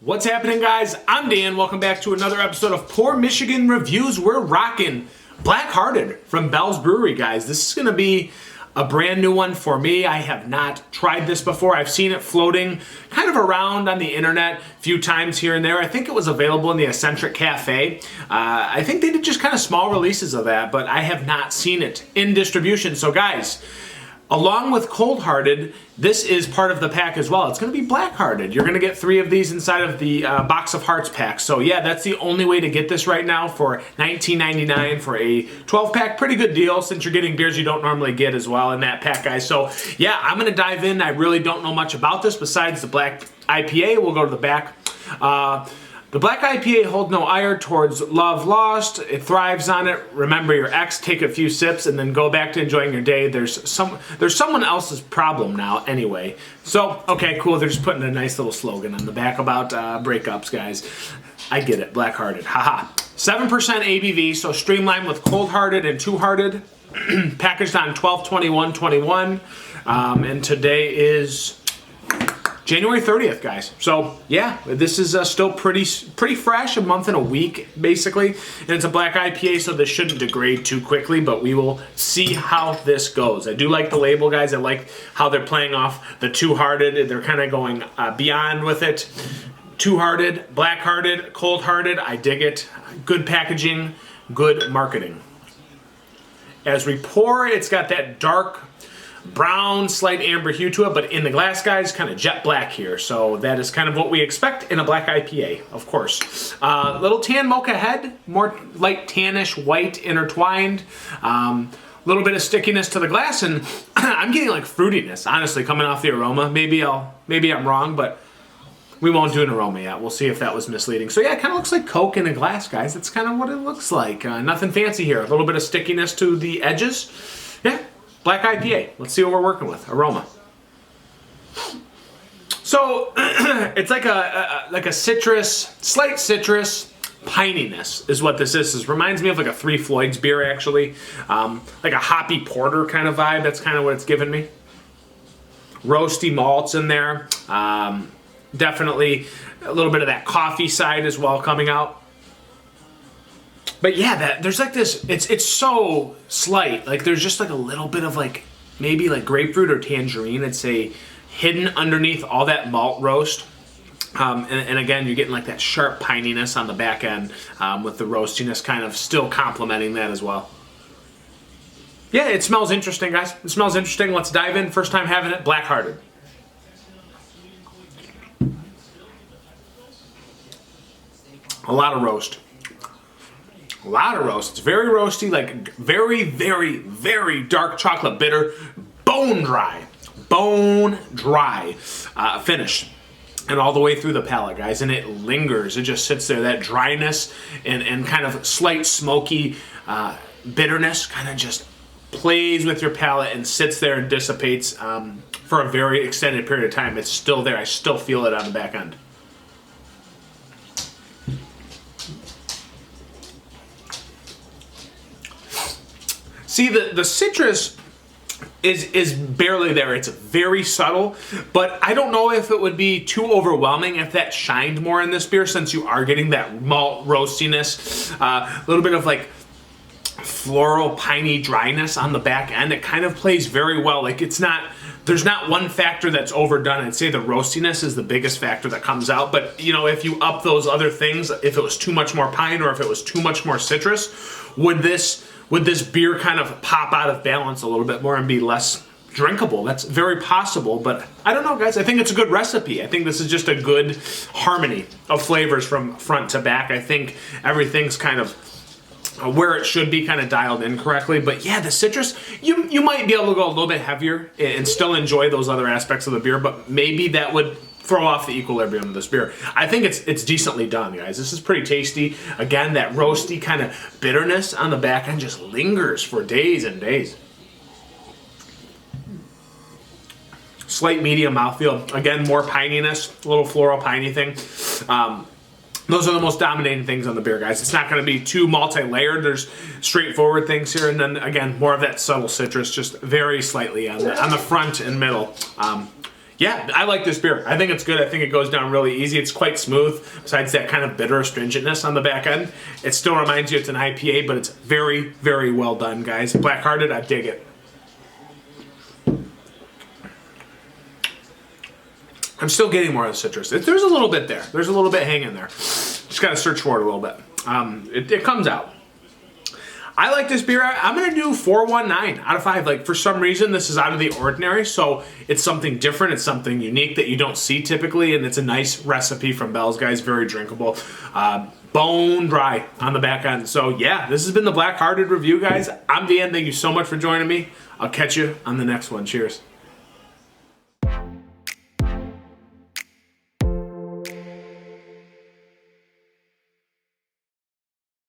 What's happening, guys? I'm Dan. Welcome back to another episode of Pour Michigan Reviews. We're rocking Black Hearted from Bell's Brewery, guys. This is going to be a brand new one for me. I have not tried this before. I've seen it floating kind of around on the internet a few times here and there. I think it was available in the Eccentric Cafe. I think they did just kind of small releases of that, but I have not seen it in distribution. So, guys, along with Cold Hearted, this is part of the pack as well. It's going to be Black Hearted. You're going to get 3 of these inside of the Box of Hearts pack. So yeah, that's the only way to get this right now for $19.99 for a 12-pack. Pretty good deal since you're getting beers you don't normally get as well in that pack, guys. So yeah, I'm going to dive in. I really don't know much about this besides the Black IPA. We'll go to the back. The Black IPA holds no ire towards love lost. It thrives on it. Remember your ex, take a few sips, and then go back to enjoying your day. There's someone else's problem now anyway. So, okay, cool. They're just putting a nice little slogan on the back about breakups, guys. I get it. Black Hearted. Haha. 7% ABV, so streamlined with Cold Hearted and Two Hearted. Packaged on 12/21/21. And today is January 30th, guys. So yeah, this is still pretty fresh, a month and a week, basically. And it's a Black IPA, so this shouldn't degrade too quickly, but we will see how this goes. I do like the label, guys. I like how they're playing off the Two Hearted. They're kind of going beyond with it. Two Hearted, Black Hearted, Cold Hearted. I dig it. Good packaging, good marketing. As we pour, it's got that dark brown, slight amber hue to it, but in the glass, guys, kind of jet black here. So that is kind of what we expect in a Black IPA, of course. Little tan mocha head, more light tannish white intertwined. Little bit of stickiness to the glass, and I'm getting like fruitiness, honestly, coming off the aroma. Maybe I'm wrong, but we won't do an aroma yet. We'll see if that was misleading. So yeah, it kind of looks like Coke in a glass, guys. That's kind of what it looks like. Nothing fancy here. A little bit of stickiness to the edges. Yeah. Black IPA. Let's see what we're working with. Aroma. So it's like a citrus, slight citrus pininess is what this is. This reminds me of like a Three Floyds beer, actually. Like a hoppy porter kind of vibe. That's kind of what it's giving me. Roasty malts in there. Definitely a little bit of that coffee side as well coming out. But yeah, there's like this, it's so slight. Like there's just like a little bit of like, maybe like grapefruit or tangerine, I'd say, hidden underneath all that malt roast. And again, you're getting like that sharp pininess on the back end with the roastiness kind of still complementing that as well. Yeah, it smells interesting, guys. It smells interesting. Let's dive in. First time having it, Black Hearted. A lot of roast. A lot of roast. It's very roasty, like very, very, very dark chocolate bitter, bone dry finish. And all the way through the palate, guys. And it lingers. It just sits there. That dryness and kind of slight smoky bitterness kind of just plays with your palate and sits there and dissipates for a very extended period of time. It's still there. I still feel it on the back end. See, the citrus is barely there. It's very subtle, but I don't know if it would be too overwhelming if that shined more in this beer, since you are getting that malt roastiness, a little bit of like floral piney dryness on the back end. It kind of plays very well. Like there's not one factor that's overdone. I'd say the roastiness is the biggest factor that comes out, but you know, if you up those other things, if it was too much more pine or if it was too much more citrus, would this beer kind of pop out of balance a little bit more and be less drinkable? That's very possible, but I don't know, guys. I think it's a good recipe. I think this is just a good harmony of flavors from front to back. I think everything's kind of where it should be, kind of dialed in correctly. But yeah, the citrus, you might be able to go a little bit heavier and still enjoy those other aspects of the beer, but maybe that would throw off the equilibrium of this beer. I think it's decently done, guys. This is pretty tasty. Again, that roasty kind of bitterness on the back end just lingers for days and days. Slight medium mouthfeel. Again, more pininess, a little floral piney thing. Those are the most dominating things on the beer, guys. It's not going to be too multi-layered. There's straightforward things here, and then again, more of that subtle citrus, just very slightly on the front and middle. Yeah, I like this beer. I think it's good. I think it goes down really easy. It's quite smooth. Besides that kind of bitter astringentness on the back end, it still reminds you it's an IPA, but it's very, very well done, guys. Black Hearted, I dig it. I'm still getting more of the citrus. There's a little bit there. There's a little bit hanging there. Just got to search for it a little bit. It comes out. I like this beer. I'm going to do 4.19 out of 5. Like, for some reason, this is out of the ordinary, so it's something different. It's something unique that you don't see typically, and it's a nice recipe from Bell's, guys. Very drinkable. Bone dry on the back end. So, yeah, this has been the Black Hearted review, guys. I'm Dan. Thank you so much for joining me. I'll catch you on the next one. Cheers.